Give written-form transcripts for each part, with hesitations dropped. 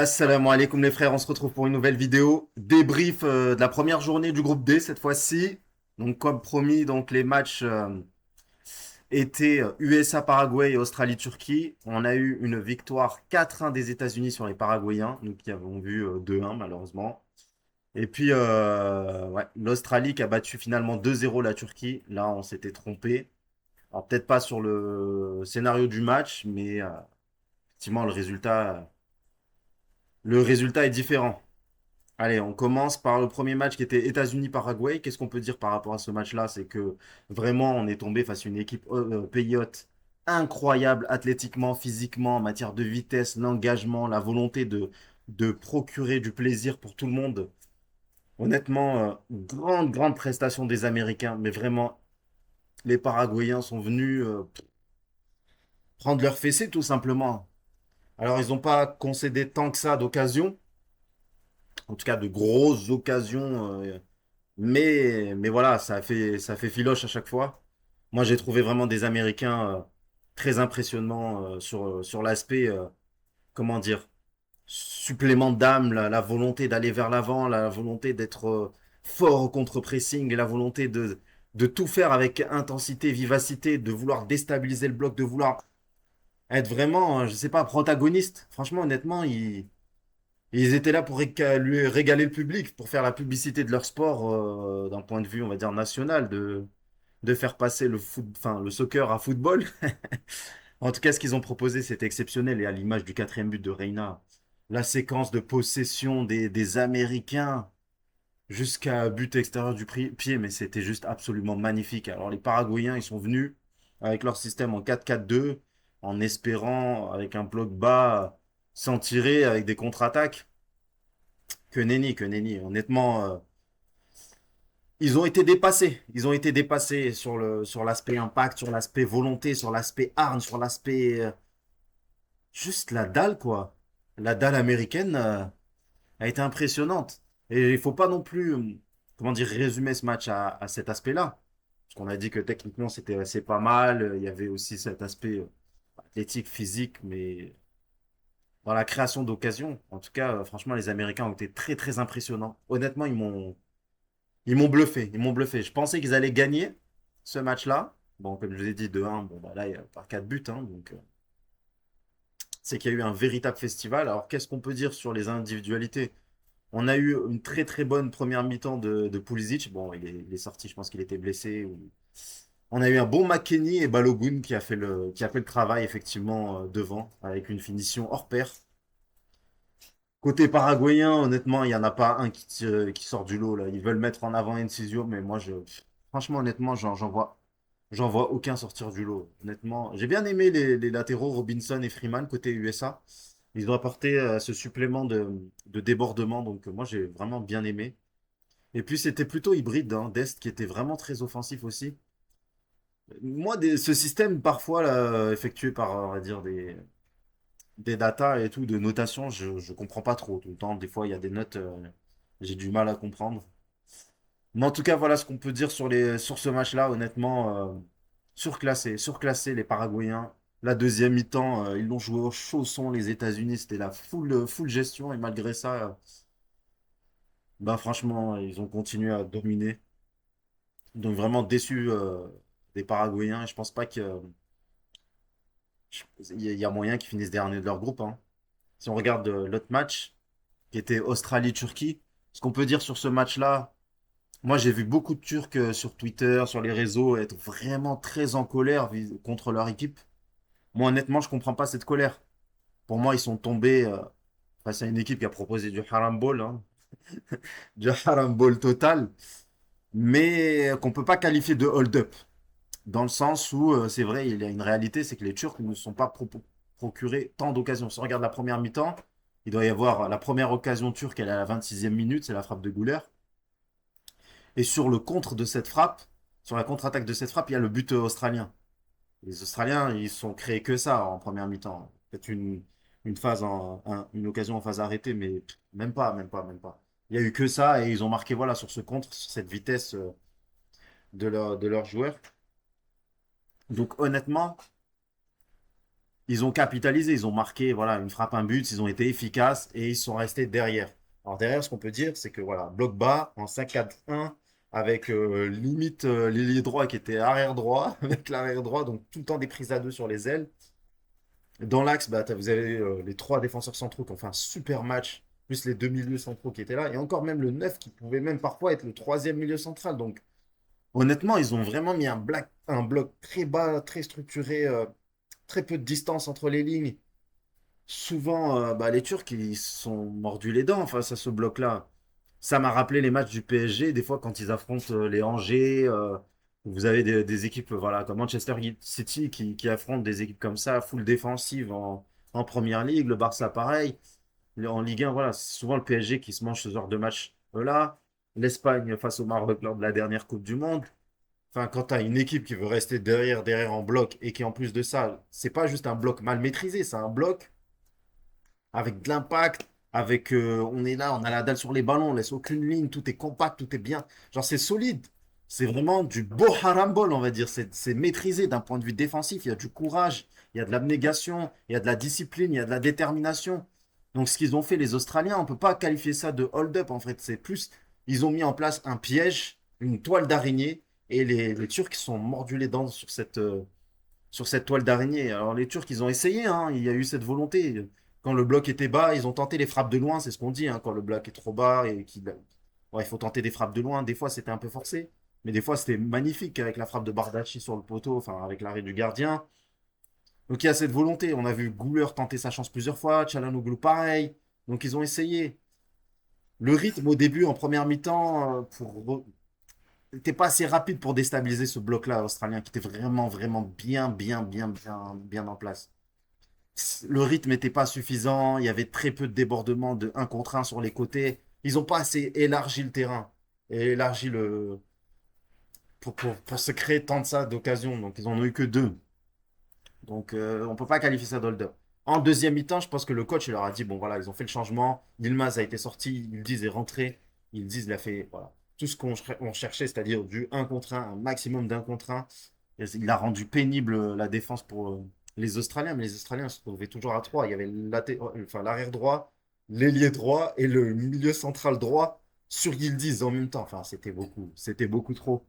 Assalamu alaikum les frères, on se retrouve pour une nouvelle vidéo. Débrief de la première journée du groupe D cette fois-ci. Donc comme promis, donc les matchs étaient USA-Paraguay et Australie-Turquie. On a eu une victoire 4-1 des États-Unis sur les Paraguayens, nous qui avons vu 2-1 malheureusement. Et puis ouais, l'Australie qui a battu finalement 2-0 la Turquie. Là on s'était trompé. Alors peut-être pas sur le scénario du match, mais effectivement le résultat est différent. Allez, on commence par le premier match qui était États-Unis-Paraguay. Qu'est-ce qu'on peut dire par rapport à ce match-là? C'est que vraiment, on est tombé face à une équipe pays hôte incroyable, athlétiquement, physiquement, en matière de vitesse, l'engagement, la volonté de procurer du plaisir pour tout le monde. Honnêtement, grande, grande prestation des Américains, mais vraiment, les Paraguayens sont venus prendre leur fessée tout simplement. Alors, ils n'ont pas concédé tant que ça d'occasions, en tout cas de grosses occasions. Mais voilà, ça fait filoche à chaque fois. Moi, j'ai trouvé vraiment des Américains très impressionnants sur l'aspect, comment dire, supplément d'âme, la volonté d'aller vers l'avant, la volonté d'être fort au contre-pressing, et la volonté de tout faire avec intensité, vivacité, de vouloir déstabiliser le bloc, de vouloir être vraiment, je sais pas, protagoniste. Franchement, honnêtement, ils étaient là pour lui régaler le public, pour faire la publicité de leur sport d'un point de vue, on va dire, national, de faire passer le soccer à football. En tout cas, ce qu'ils ont proposé, c'était exceptionnel. Et à l'image du quatrième but de Reina, la séquence de possession des Américains jusqu'à but extérieur du pied, mais c'était juste absolument magnifique. Alors les Paraguayens, ils sont venus avec leur système en 4-4-2, en espérant, avec un bloc bas, s'en tirer avec des contre-attaques. Que nenni, que nenni. Honnêtement, ils ont été dépassés. Ils ont été dépassés sur l'aspect impact, sur l'aspect volonté, sur l'aspect arme, sur l'aspect juste la dalle quoi. La dalle américaine a été impressionnante. Et il faut pas non plus, comment dire, résumer ce match à cet aspect-là. Parce qu'on a dit que techniquement c'était assez pas mal. Il y avait aussi cet aspect athlétique, physique, mais dans la création d'occasions, en tout cas, franchement, les Américains ont été très très impressionnants. Honnêtement, ils m'ont bluffé, ils m'ont bluffé. Je pensais qu'ils allaient gagner ce match-là. Bon, comme je vous ai dit, 2-1, bon, bah là, il y a par 4 buts, hein, donc c'est qu'il y a eu un véritable festival. Alors, qu'est-ce qu'on peut dire sur les individualités? On a eu une très très bonne première mi-temps de Pulisic. Bon, il est sorti, je pense qu'il était blessé. On a eu un bon McKennie et Balogun qui a fait le travail, effectivement, devant, avec une finition hors pair. Côté paraguayen, honnêtement, il n'y en a pas un qui sort du lot, là. Ils veulent mettre en avant Enciso, mais moi, franchement, honnêtement, j'en vois aucun sortir du lot. Honnêtement, j'ai bien aimé les latéraux Robinson et Freeman côté USA. Ils ont apporté ce supplément de débordement, donc moi, j'ai vraiment bien aimé. Et puis, c'était plutôt hybride, hein, Dest qui était vraiment très offensif aussi. Moi, ce système, parfois, là, effectué par, on va dire, des datas et tout, de notation, je comprends pas trop. Tout le temps, des fois, il y a des notes, j'ai du mal à comprendre. Mais en tout cas, voilà ce qu'on peut dire sur ce match-là. Honnêtement, surclassé les Paraguayens. La deuxième mi-temps, ils l'ont joué au chausson, les États-Unis. C'était la full gestion. Et malgré ça, bah, franchement, ils ont continué à dominer. Donc, vraiment déçu des Paraguayens. Et je pense pas qu'il y a moyen qu'ils finissent dernier de leur groupe, hein. Si on regarde l'autre match, qui était Australie-Turquie, ce qu'on peut dire sur ce match-là, moi j'ai vu beaucoup de Turcs sur Twitter, sur les réseaux, être vraiment très en colère contre leur équipe. Moi honnêtement, je comprends pas cette colère. Pour moi, ils sont tombés face à une équipe qui a proposé du haram ball, hein, du haram ball total, mais qu'on peut pas qualifier de hold-up. Dans le sens où, c'est vrai, il y a une réalité, c'est que les Turcs ne sont pas procurés tant d'occasions. Si on regarde la première mi-temps, il doit y avoir la première occasion turque, elle est à la 26e minute, c'est la frappe de Gouler. Et sur le contre de cette frappe, sur la contre-attaque de cette frappe, il y a le but australien. Les Australiens, ils sont créés que ça en première mi-temps. Peut-être une phase une occasion en phase arrêtée, mais même pas, même pas, même pas. Il y a eu que ça et ils ont marqué voilà sur ce contre, sur cette vitesse de leurs joueurs. Donc honnêtement, ils ont capitalisé, ils ont marqué voilà, une frappe, un but, ils ont été efficaces et ils sont restés derrière. Alors derrière, ce qu'on peut dire, c'est que voilà, bloc bas en 5-4-1 avec limite l'ailier droit qui était arrière droit, avec l'arrière droit, donc tout le temps des prises à deux sur les ailes. Dans l'axe, bah, vous avez les trois défenseurs centraux qui ont fait un super match, plus les deux milieux centraux qui étaient là, et encore même le 9 qui pouvait même parfois être le troisième milieu central. Donc honnêtement, ils ont vraiment mis un bloc très bas, très structuré, très peu de distance entre les lignes. Souvent, bah, les Turcs, ils sont mordus les dents face à ce bloc-là. Ça m'a rappelé les matchs du PSG, des fois quand ils affrontent les Angers. Vous avez des équipes voilà, comme Manchester City qui affrontent des équipes comme ça, full défensive en Première Ligue. Le Barça, pareil. En Ligue 1, voilà, c'est souvent le PSG qui se mange ce genre de match-là. L'Espagne face au Maroc lors de la dernière Coupe du Monde. Enfin, quand tu as une équipe qui veut rester derrière en bloc et qui en plus de ça, c'est pas juste un bloc mal maîtrisé, c'est un bloc avec de l'impact, avec on est là, on a la dalle sur les ballons, on laisse aucune ligne, tout est compact, tout est bien. Genre, c'est solide. C'est vraiment du beau harambol, on va dire. C'est maîtrisé d'un point de vue défensif. Il y a du courage, il y a de l'abnégation, il y a de la discipline, il y a de la détermination. Donc, ce qu'ils ont fait, les Australiens, on ne peut pas qualifier ça de hold-up, en fait. C'est plus, ils ont mis en place un piège, une toile d'araignée, et les Turcs sont mordus les dents sur cette toile d'araignée. Alors les Turcs, ils ont essayé, hein, il y a eu cette volonté. Quand le bloc était bas, ils ont tenté les frappes de loin, c'est ce qu'on dit, hein, quand le bloc est trop bas et qu'il ouais, il faut tenter des frappes de loin. Des fois, c'était un peu forcé, mais des fois, c'était magnifique avec la frappe de Bardacci sur le poteau, enfin avec l'arrêt du gardien. Donc il y a cette volonté. On a vu Gouler tenter sa chance plusieurs fois, Çalhanoğlu pareil. Donc ils ont essayé. Le rythme au début, en première mi-temps, n'était pas assez rapide pour déstabiliser ce bloc-là australien qui était vraiment, vraiment bien en place. Le rythme n'était pas suffisant, il y avait très peu de débordements de un contre un sur les côtés. Ils n'ont pas assez élargi le terrain et élargi pour se créer tant de ça d'occasions. Donc ils en ont eu que deux. Donc on ne peut pas qualifier ça d'holder. En deuxième mi-temps, je pense que le coach il leur a dit bon voilà, ils ont fait le changement. Yilmaz a été sorti, ils disent est rentré. Ils disent il a fait voilà, tout ce qu'on cherchait, c'est-à-dire du un contre un maximum d'un contre un. Il a rendu pénible la défense pour les Australiens, mais les Australiens se trouvaient toujours à 3. Il y avait enfin, l'arrière droit, l'ailier droit et le milieu central droit sur Yildiz en même temps. Enfin, c'était beaucoup trop.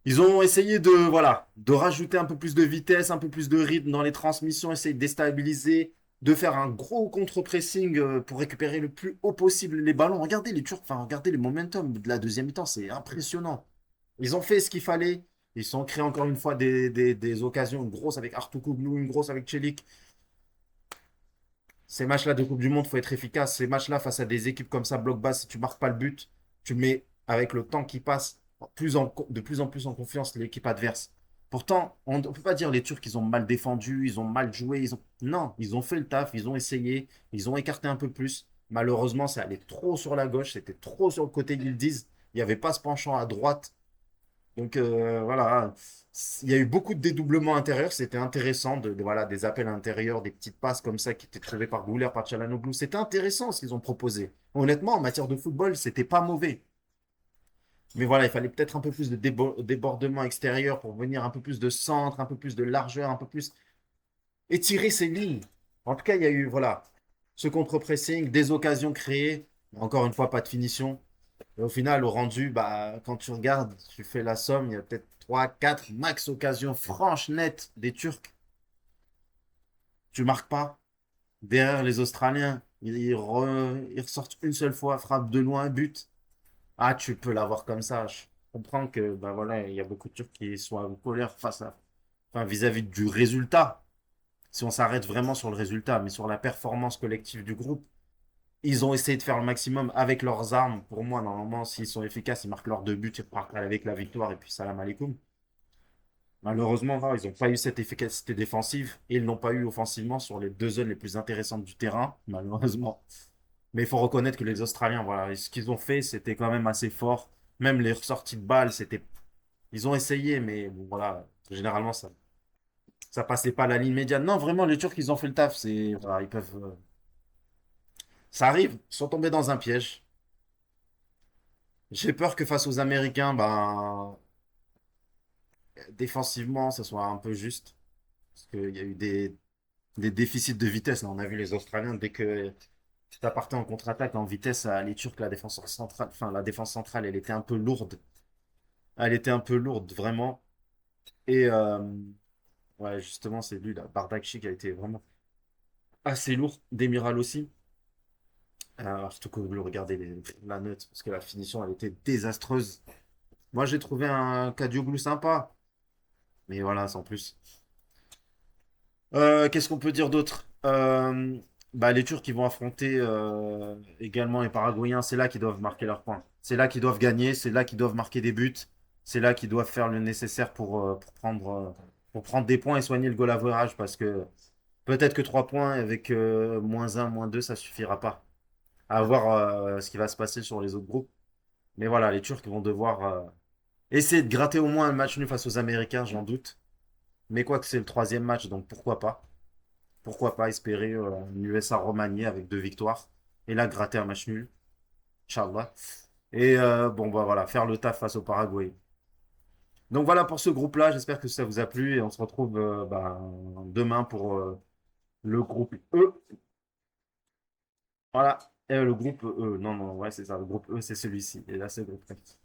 Ils ont essayé voilà, de rajouter un peu plus de vitesse, un peu plus de rythme dans les transmissions, essayer de déstabiliser, de faire un gros contre-pressing pour récupérer le plus haut possible les ballons. Regardez les Turcs, enfin, regardez les momentum de la deuxième mi-temps, c'est impressionnant. Ils ont fait ce qu'il fallait. Ils ont créé encore une fois des occasions, une grosse avec Artukoglou, une grosse avec Çelik. Ces matchs-là de Coupe du Monde, il faut être efficace. Ces matchs-là, face à des équipes comme ça, bloc bas, si tu marques pas le but, tu mets, avec le temps qui passe, de plus en plus en confiance l'équipe adverse. Pourtant, on ne peut pas dire les Turcs, ils ont mal défendu, ils ont mal joué. Non, ils ont fait le taf, ils ont essayé, ils ont écarté un peu plus. Malheureusement, ça allait trop sur la gauche, c'était trop sur le côté, ils disent. Il n'y avait pas ce penchant à droite. Donc voilà, il y a eu beaucoup de dédoublements intérieurs, c'était intéressant, voilà, des appels intérieurs, des petites passes comme ça qui étaient trouvées par Gouler, par Çalhanoğlu. C'était intéressant ce qu'ils ont proposé. Honnêtement, en matière de football, c'était pas mauvais. Mais voilà, il fallait peut-être un peu plus de débordement extérieur pour venir un peu plus de centre, un peu plus de largeur, un peu plus étirer ses lignes. En tout cas, il y a eu voilà, ce contre-pressing, des occasions créées, encore une fois, pas de finition. Et au final, au rendu, bah, quand tu regardes, tu fais la somme, il y a peut-être 3, 4 max occasions franches, nettes des Turcs. Tu marques pas. Derrière les Australiens, ils ressortent une seule fois, frappe de loin, but. Ah, tu peux l'avoir comme ça. Je comprends que bah, voilà, il y a beaucoup de Turcs qui sont en colère enfin, vis-à-vis du résultat. Si on s'arrête vraiment sur le résultat, mais sur la performance collective du groupe, ils ont essayé de faire le maximum avec leurs armes. Pour moi, normalement, s'ils sont efficaces, ils marquent leurs deux buts, ils repartent avec la victoire et puis salam alaikum. Malheureusement, voilà, ils n'ont pas eu cette efficacité défensive et ils n'ont pas eu offensivement sur les deux zones les plus intéressantes du terrain, malheureusement. Mais il faut reconnaître que les Australiens, voilà, ce qu'ils ont fait, c'était quand même assez fort. Même les ressorties de balles, c'était. Ils ont essayé, mais bon, voilà, généralement, ça passait pas la ligne médiane. Non, vraiment, les Turcs, ils ont fait le taf. Voilà, ils peuvent. Ça arrive, ils sont tombés dans un piège. J'ai peur que face aux Américains, ben, défensivement, ça soit un peu juste. Parce qu'il y a eu des déficits de vitesse. Là, on a vu les Australiens, dès que ça partait en contre-attaque en vitesse, les Turcs, la défense centrale, enfin, la défense centrale, elle était un peu lourde. Elle était un peu lourde, vraiment. Et ouais, justement, c'est lui, là, Bardakchi, qui a été vraiment assez lourd. Demiral aussi. Surtout que vous regardez la note, parce que la finition, elle était désastreuse. Moi, j'ai trouvé un Kadioglu sympa. Mais voilà, sans plus. Qu'est-ce qu'on peut dire d'autre? Bah, les Turcs qui vont affronter également les Paraguayens, c'est là qu'ils doivent marquer leurs points. C'est là qu'ils doivent gagner, c'est là qu'ils doivent marquer des buts. C'est là qu'ils doivent faire le nécessaire pour prendre des points et soigner le goal average. Parce que peut-être que 3 points avec -1, -2, ça suffira pas. À voir ce qui va se passer sur les autres groupes. Mais voilà, les Turcs vont devoir essayer de gratter au moins un match nul face aux Américains, j'en doute. Mais quoi que c'est le troisième match, donc pourquoi pas? Pourquoi pas espérer une USA remaniée avec 2 victoires et là gratter un match nul, Inch'Allah. Et bon, bah voilà, faire le taf face au Paraguay. Donc voilà pour ce groupe-là, j'espère que ça vous a plu et on se retrouve bah, demain pour le groupe E. Voilà, et le groupe E, non, non, ouais, c'est ça, le groupe E, c'est celui-ci. Et là, c'est le groupe F.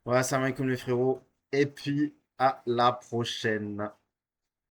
Voilà, salam alaikum les frérots, et puis à la prochaine.